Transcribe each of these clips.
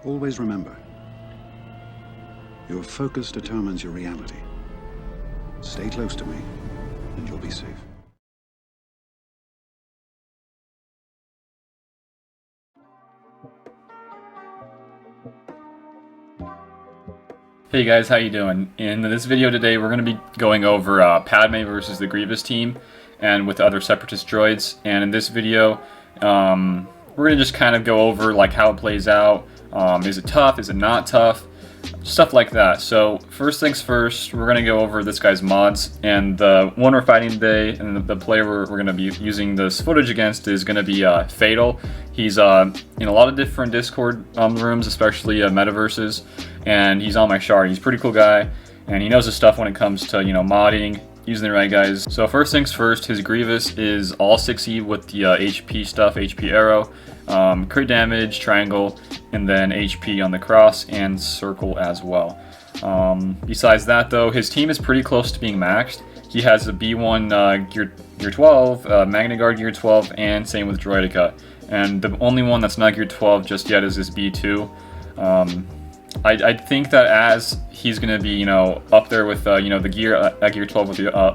Always remember, your focus determines your reality. Stay close to me, and you'll be safe. Hey guys, how you doing? In this video today, we're going to be going over Padme versus the Grievous team, and with other Separatist droids. And in this video, we're going to just kind of go over like how it plays out. Is it tough? Is it not tough? Stuff like that. So first things first, we're going to go over this guy's mods, and the one we're fighting today, and the player we're going to be using this footage against is going to be Fatal. He's in a lot of different Discord rooms, especially metaverses, and he's on my shard. He's a pretty cool guy, and he knows his stuff when it comes to, you know, modding, using the right guys. So first things first, his Grievous is all 6E with the HP stuff, HP arrow, crit damage, triangle, and then HP on the cross and circle as well. Besides that though, his team is pretty close to being maxed. He has a B1 gear 12, Magna Guard gear 12, and same with Droidica. And the only one that's not gear 12 just yet is his B2. I think that as he's going to be, you know, up there with, you know, the gear gear 12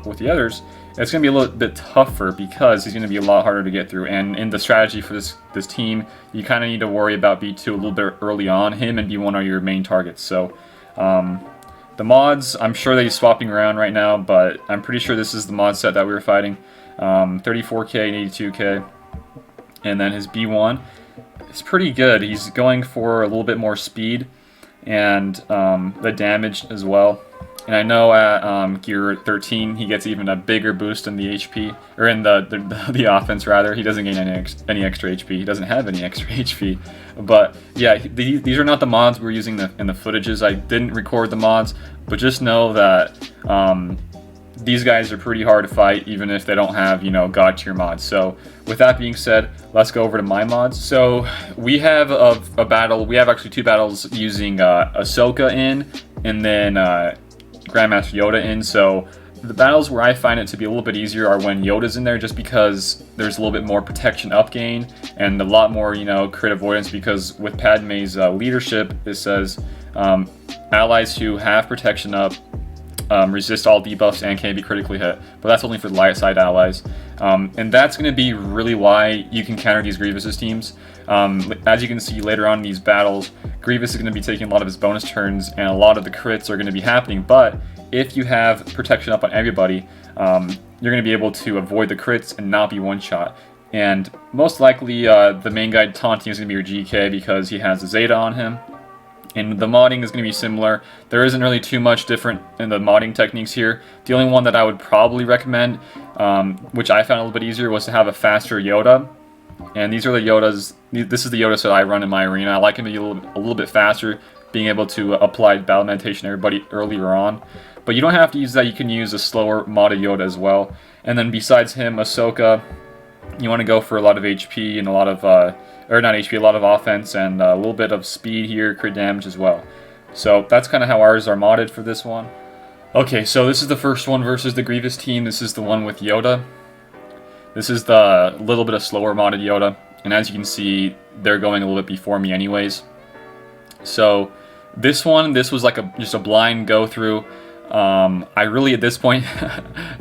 with the others, it's going to be a little bit tougher because he's going to be a lot harder to get through. And in the strategy for this team, you kind of need to worry about B2 a little bit early on. Him and B1 are your main targets. So the mods, I'm sure that he's swapping around right now, but I'm pretty sure this is the mod set that we were fighting. 34k and 82k. And then his B1 is pretty good. He's going for a little bit more speed and the damage as well. And I know at gear 13 he gets even a bigger boost in the HP, or in the offense rather. He doesn't gain any extra HP. He doesn't have any extra HP. But yeah, these are not the mods we're using in the footages. I didn't record the mods, but just know that these guys are pretty hard to fight, even if they don't have, you know, god tier mods. So with that being said, let's go over to my mods. So we have a battle. We have actually two battles using Ahsoka in, and then Grandmaster Yoda in. So the battles where I find it to be a little bit easier are when Yoda's in there, just because there's a little bit more protection up gain and a lot more, you know, crit avoidance, because with Padme's leadership, it says allies who have protection up resist all debuffs and can be critically hit, but that's only for the light side allies. And that's going to be really why you can counter these Grievous' teams. As you can see later on in these battles, Grievous is going to be taking a lot of his bonus turns, and a lot of the crits are going to be happening, but if you have protection up on everybody, you're going to be able to avoid the crits and not be one-shot. And most likely, the main guy taunting is going to be your GK because he has a Zeta on him. And the modding is going to be similar. There isn't really too much different in the modding techniques here. The only one that I would probably recommend, which I found a little bit easier, was to have a faster Yoda. And these are the Yodas. This is the Yoda set I run in my arena. I like him to be a little bit faster, being able to apply battle meditation to everybody earlier on. But you don't have to use that. You can use a slower modded Yoda as well. And then besides him, Ahsoka, you want to go for a lot of HP and a lot of, or not HP, a lot of offense and a little bit of speed here, crit damage as well. So that's kind of how ours are modded for this one. Okay, so this is the first one versus the Grievous team. This is the one with Yoda. This is the little bit of slower modded Yoda. And as you can see, they're going a little bit before me anyways. So this was like just a blind go through. I really, at this point,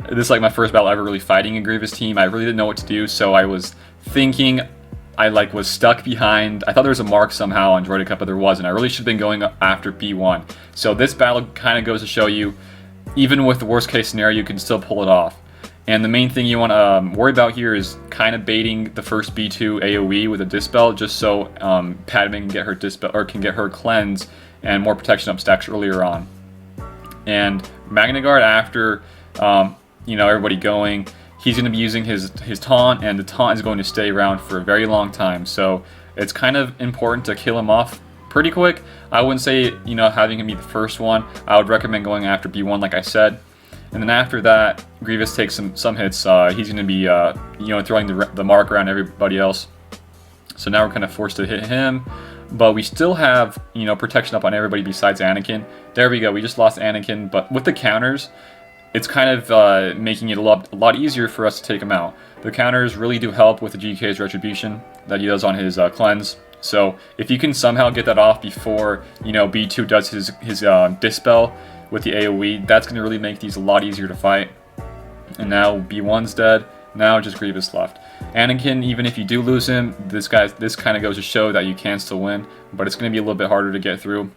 this is like my first battle ever really fighting a Grievous team. I really didn't know what to do, so I was thinking, I was stuck behind. I thought there was a mark somehow on Droidica, but there wasn't. I really should have been going after B1. So this battle kind of goes to show you, even with the worst case scenario, you can still pull it off. And the main thing you want to worry about here is kind of baiting the first B2 AoE with a Dispel, just so Padme can get her Dispel, or can get her cleanse and more protection up stacks earlier on. And Magna Guard, after you know, everybody going, he's going to be using his taunt, and the taunt is going to stay around for a very long time. So it's kind of important to kill him off pretty quick. I wouldn't say, you know, having him be the first one. I would recommend going after B1, like I said. And then after that, Grievous takes some hits. He's going to be, you know, throwing the mark around everybody else. So now we're kind of forced to hit him. But we still have, you know, protection up on everybody besides Anakin. There we go. We just lost Anakin. But with the counters, it's kind of making it a lot easier for us to take him out. The counters really do help with the GK's retribution that he does on his cleanse. So if you can somehow get that off before, you know, B2 does his dispel with the AoE, that's going to really make these a lot easier to fight. And now B1's dead. Now just Grievous left. Anakin, even if you do lose him, this kind of goes to show that you can still win, but it's going to be a little bit harder to get through.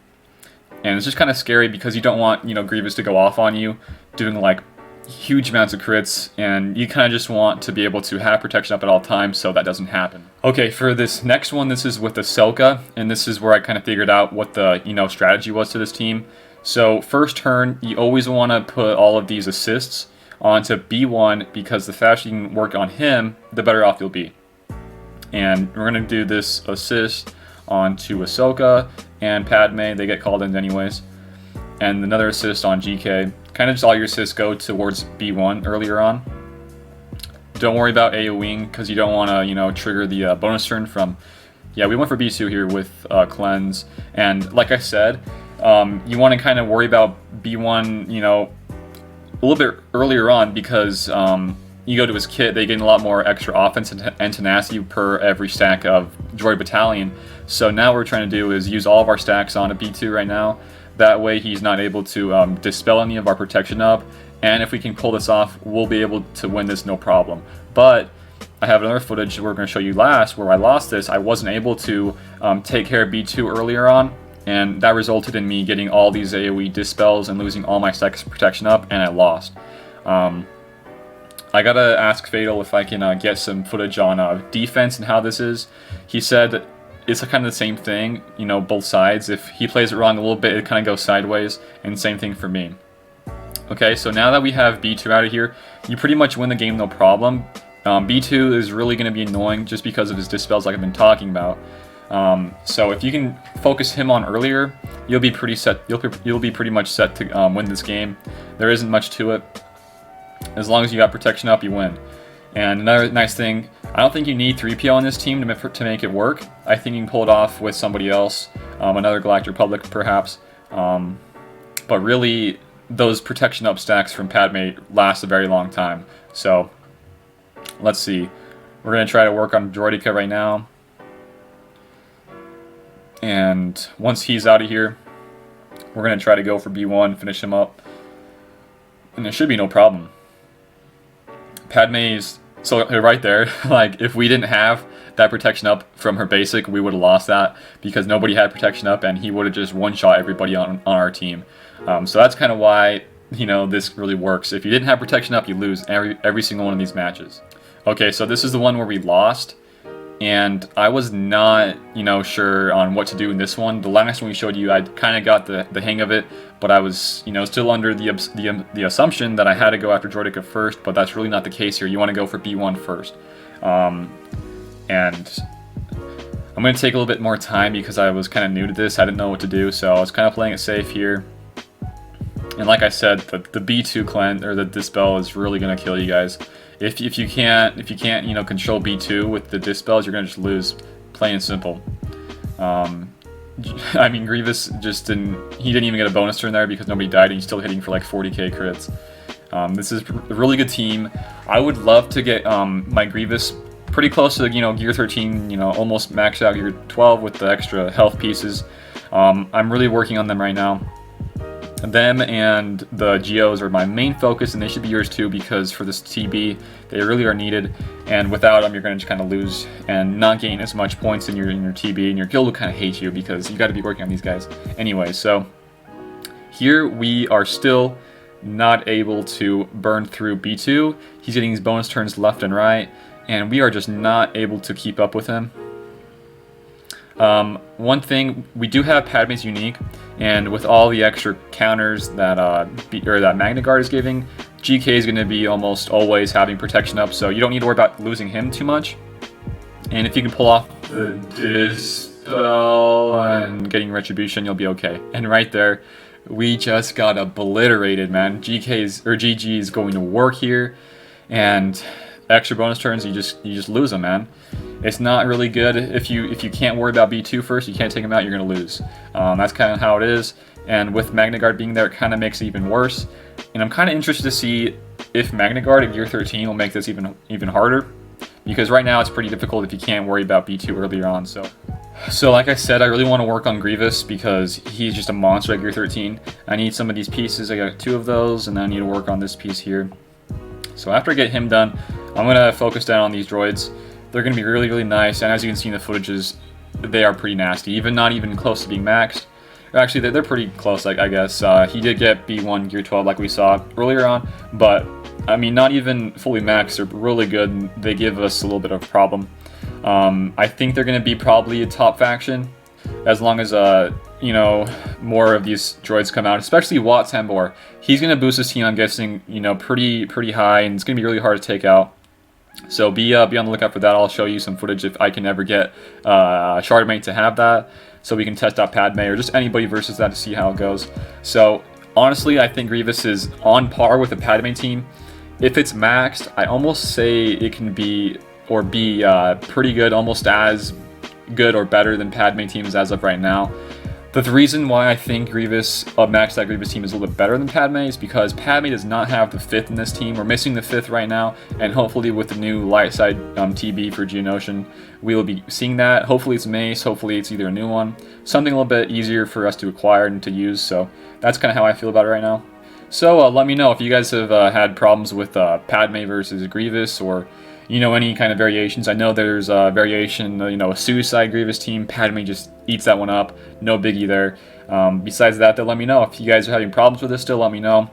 And it's just kind of scary because you don't want, you know, Grievous to go off on you, doing like huge amounts of crits, and you kind of just want to be able to have protection up at all times so that doesn't happen. Okay, for this next one, this is with Ahsoka, and this is where I kind of figured out what the, you know, strategy was to this team. So first turn, you always want to put all of these assists onto B1 because the faster you can work on him, the better off you'll be. And we're going to do this assist onto Ahsoka and Padme. They get called in anyways. And another assist on GK. Kind of just all your assists go towards B1 earlier on. Don't worry about AoEing because you don't want to, you know, trigger the bonus turn from... Yeah, we went for B2 here with Cleanse. And like I said, you want to kind of worry about B1, you know, a little bit earlier on because you go to his kit, they gain a lot more extra offense and tenacity per every stack of Droid Battalion. So now what we're trying to do is use all of our stacks on a B2 right now. That way he's not able to dispel any of our protection up, and if we can pull this off, we'll be able to win this no problem. But I have another footage we're going to show you last where I lost this. I wasn't able to take care of B2 earlier on, and that resulted in me getting all these AoE dispels and losing all my stacks of protection up, and I lost. I gotta ask Fatal if I can get some footage on defense and how this is. He said it's kind of the same thing, you know, both sides. If he plays it wrong a little bit, it kind of goes sideways, and same thing for me. Okay, so now that we have B2 out of here, you pretty much win the game no problem. B2 is really going to be annoying just because of his dispels like I've been talking about. So if you can focus him on earlier, you'll be pretty set. You'll be pretty much set to win this game. There isn't much to it. As long as you got protection up, you win. And another nice thing, I don't think you need 3PO on this team to make it work. I think you can pull it off with somebody else, another Galactic Republic perhaps. But really, those protection up stacks from Padme last a very long time. So let's see. We're going to try to work on Droideka right now. And once he's out of here, we're going to try to go for B1, finish him up. And there should be no problem. Padme's... So right there, like if we didn't have that protection up from her basic, we would have lost that because nobody had protection up and he would have just one-shot everybody on our team. So that's kind of why, you know, this really works. If you didn't have protection up, you lose every single one of these matches. Okay, so this is the one where we lost, and I was not, you know, sure on what to do in this one. The last one we showed you, I kind of got the hang of it, but I was, you know, still under the assumption that I had to go after Droideka first, but that's really not the case here. You want to go for B1 first. And I'm going to take a little bit more time because I was kind of new to this. I didn't know what to do, so I was kind of playing it safe here. And like I said, the B2 cleanse or the dispel is really going to kill you guys. If you can't, you know, control B2 with the dispels, you're going to just lose, plain and simple. I mean, Grievous just didn't even get a bonus turn there because nobody died and he's still hitting for like 40k crits. This is a really good team. I would love to get my Grievous pretty close to, you know, Gear 13, you know, almost maxed out Gear 12 with the extra health pieces. I'm really working on them right now. Them and the Geos are my main focus, and they should be yours too because for this TB, they really are needed. And without them, you're going to just kind of lose and not gain as much points in your TB, and your guild will kind of hate you because you got to be working on these guys. Anyway, so here we are still not able to burn through B2. He's getting his bonus turns left and right, and we are just not able to keep up with him. One thing, we do have Padme's unique, and with all the extra counters that that Magna Guard is giving, GK is going to be almost always having protection up, so you don't need to worry about losing him too much. And if you can pull off the dispel and getting retribution, you'll be okay. And right there, we just got obliterated, man. GG is going to work here, and extra bonus turns, you just lose them, man. It's not really good if you can't worry about B2 first, you can't take them out, you're gonna lose. That's kind of how it is. And with Magna Guard being there, it kind of makes it even worse. And I'm kind of interested to see if Magna Guard at Gear 13 will make this even harder, because right now it's pretty difficult if you can't worry about B2 earlier on. So So like I said, I really want to work on Grievous because he's just a monster at Gear 13. I need some of these pieces. I got 2 of those, and then I need to work on this piece here. So after I get him done, I'm going to focus down on these droids. They're going to be really, really nice, and as you can see in the footages, they are pretty nasty, not even close to being maxed. Actually, they're pretty close, I guess. He did get B1 Gear 12 like we saw earlier on, but I mean, not even fully maxed. They're really good, and they give us a little bit of a problem. I think they're going to be probably a top faction, as long as, you know, more of these droids come out, especially Wat Tambor. He's going to boost his team, I'm guessing, you know, pretty high, and it's going to be really hard to take out. So be on the lookout for that. I'll show you some footage if I can ever get Shardmate to have that, so we can test out Padme or just anybody versus that to see how it goes. So honestly, I think Grievous is on par with the Padme team. If it's maxed, I almost say it can be pretty good, almost as good or better than Padme teams as of right now. The reason why I think Grievous, maxed out Grievous team is a little bit better than Padme is because Padme does not have the 5th in this team. We're missing the 5th right now, and hopefully with the new light side TB for Geonosian, we will be seeing that. Hopefully it's Mace, hopefully it's either a new one, something a little bit easier for us to acquire and to use. So that's kind of how I feel about it right now. So let me know if you guys have had problems with Padme versus Grievous, or you know, any kind of variations. I know there's a variation, you know, a Suicide Grievous team. Padme just eats that one up. No biggie there. Besides that, though, let me know. If you guys are having problems with this still, let me know.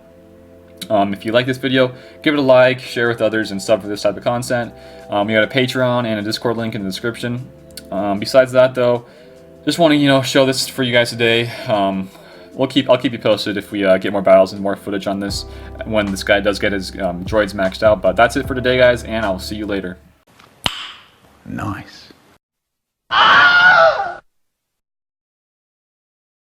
If you like this video, give it a like, share with others, and sub for this type of content. We got a Patreon and a Discord link in the description. Besides that, though, just want to, you know, show this for you guys today. I'll keep you posted if we get more battles and more footage on this when this guy does get his droids maxed out. But that's it for today, guys, and I'll see you later. Nice.